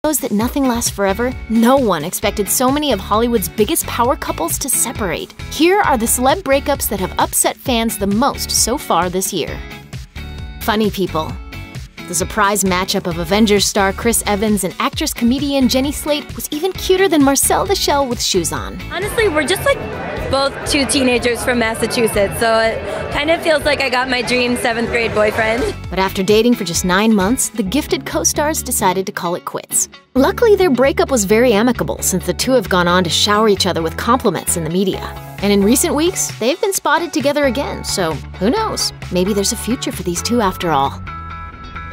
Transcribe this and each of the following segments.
Knows that nothing lasts forever, no one expected so many of Hollywood's biggest power couples to separate. Here are the celeb breakups that have upset fans the most so far this year. Funny people. The surprise matchup of Avengers star Chris Evans and actress-comedian Jenny Slate was even cuter than Marcel the Shell with shoes on. Honestly, we're just like both two teenagers from Massachusetts, so it kind of feels like I got my dream 7th grade boyfriend. But after dating for just 9 months, the gifted co-stars decided to call it quits. Luckily, their breakup was very amicable since the two have gone on to shower each other with compliments in the media. And in recent weeks, they've been spotted together again, so who knows? Maybe there's a future for these two after all.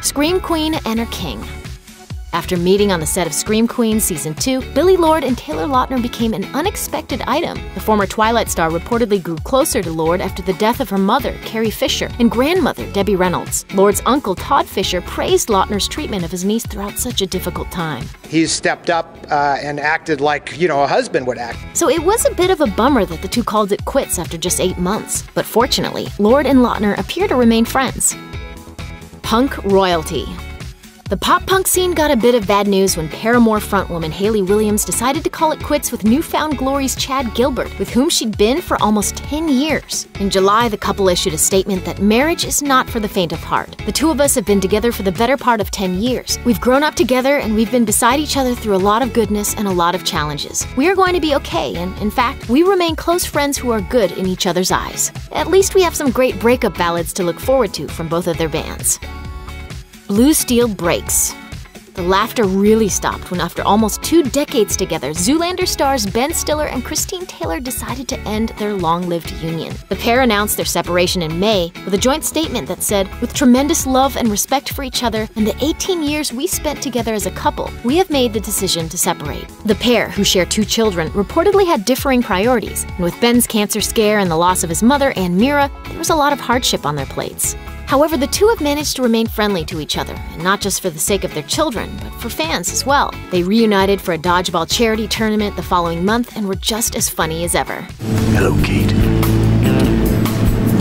Scream Queen and her king. After meeting on the set of Scream Queen Season 2, Billie Lourd and Taylor Lautner became an unexpected item. The former Twilight star reportedly grew closer to Lourd after the death of her mother, Carrie Fisher, and grandmother, Debbie Reynolds. Lourd's uncle, Todd Fisher, praised Lautner's treatment of his niece throughout such a difficult time. He's stepped up and acted like, a husband would act. So it was a bit of a bummer that the two called it quits after just 8 months. But fortunately, Lourd and Lautner appear to remain friends. Punk royalty. The pop-punk scene got a bit of bad news when Paramore frontwoman Hayley Williams decided to call it quits with Newfound Glory's Chad Gilbert, with whom she'd been for almost 10 years. In July, the couple issued a statement that marriage is not for the faint of heart. The two of us have been together for the better part of 10 years. We've grown up together and we've been beside each other through a lot of goodness and a lot of challenges. We are going to be okay, and in fact, we remain close friends who are good in each other's eyes. At least we have some great breakup ballads to look forward to from both of their bands. Blue Steel breaks. The laughter really stopped when, after almost 2 decades together, Zoolander stars Ben Stiller and Christine Taylor decided to end their long-lived union. The pair announced their separation in May with a joint statement that said, "With tremendous love and respect for each other and the 18 years we spent together as a couple, we have made the decision to separate." The pair, who share 2 children, reportedly had differing priorities, and with Ben's cancer scare and the loss of his mother, Ann Mira, there was a lot of hardship on their plates. However, the two have managed to remain friendly to each other, and not just for the sake of their children, but for fans as well. They reunited for a dodgeball charity tournament the following month and were just as funny as ever. Hello, Kate.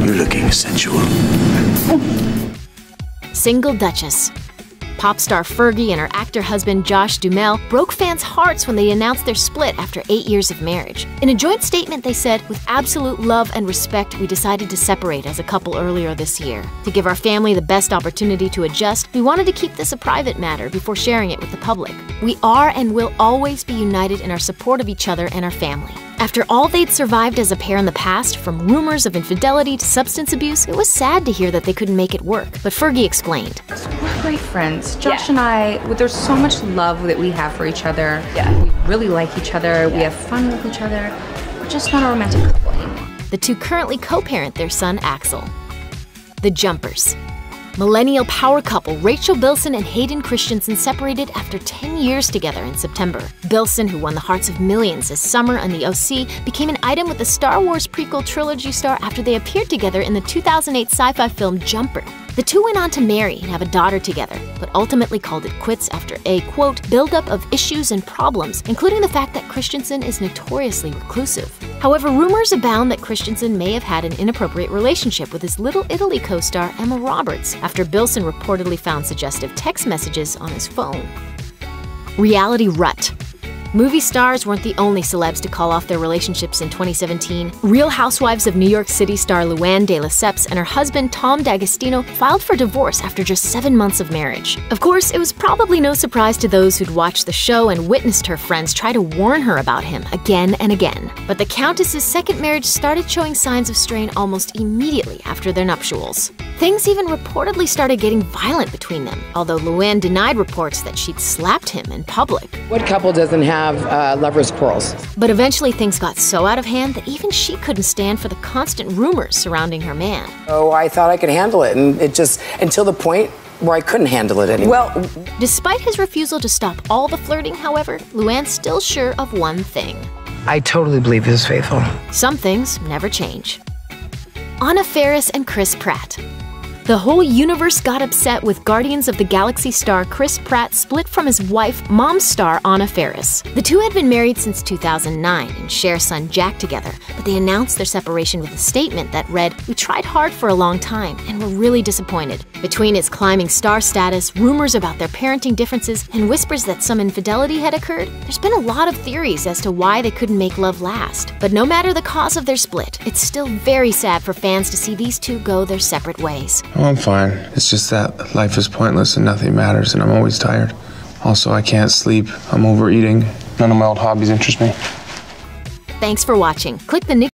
You're looking sensual. Single Duchess. Pop star Fergie and her actor husband Josh Duhamel broke fans' hearts when they announced their split after 8 years of marriage. In a joint statement, they said, "With absolute love and respect, we decided to separate as a couple earlier this year. To give our family the best opportunity to adjust, we wanted to keep this a private matter before sharing it with the public. We are and will always be united in our support of each other and our family." After all they'd survived as a pair in the past, from rumors of infidelity to substance abuse, it was sad to hear that they couldn't make it work. But Fergie explained, "We're great friends. Josh and I, there's so much love that we have for each other. We really like each other. We have fun with each other. We're just not a romantic couple anymore." The two currently co-parent their son Axel. The Jumpers. Millennial power couple Rachel Bilson and Hayden Christensen separated after 10 years together in September. Bilson, who won the hearts of millions as Summer on the OC, became an item with the Star Wars prequel trilogy star after they appeared together in the 2008 sci-fi film Jumper. The two went on to marry and have a daughter together, but ultimately called it quits after a, quote, buildup of issues and problems, including the fact that Christensen is notoriously reclusive. However, rumors abound that Christensen may have had an inappropriate relationship with his Little Italy co-star Emma Roberts, after Bilson reportedly found suggestive text messages on his phone. Reality rut. Movie stars weren't the only celebs to call off their relationships in 2017. Real Housewives of New York City star Luann de Lesseps and her husband Tom D'Agostino filed for divorce after just 7 months of marriage. Of course, it was probably no surprise to those who'd watched the show and witnessed her friends try to warn her about him again and again. But the Countess's second marriage started showing signs of strain almost immediately after their nuptials. Things even reportedly started getting violent between them, although Luann denied reports that she'd slapped him in public. What couple doesn't have lovers' quarrels? But eventually things got so out of hand that even she couldn't stand for the constant rumors surrounding her man. Oh, I thought I could handle it, and it just, until the point where I couldn't handle it anymore. Well, despite his refusal to stop all the flirting, however, Luann's still sure of one thing. I totally believe he was faithful. Some things never change. Anna Faris and Chris Pratt. The whole universe got upset with Guardians of the Galaxy star Chris Pratt split from his wife, Mom star Anna Faris. The two had been married since 2009 and share son Jack together, but they announced their separation with a statement that read, "We tried hard for a long time and were really disappointed." Between his climbing star status, rumors about their parenting differences, and whispers that some infidelity had occurred, there's been a lot of theories as to why they couldn't make love last. But no matter the cause of their split, it's still very sad for fans to see these two go their separate ways. Oh, I'm fine. It's just that life is pointless and nothing matters, and I'm always tired. Also, I can't sleep. I'm overeating. None of my old hobbies interest me. Thanks for watching. Click the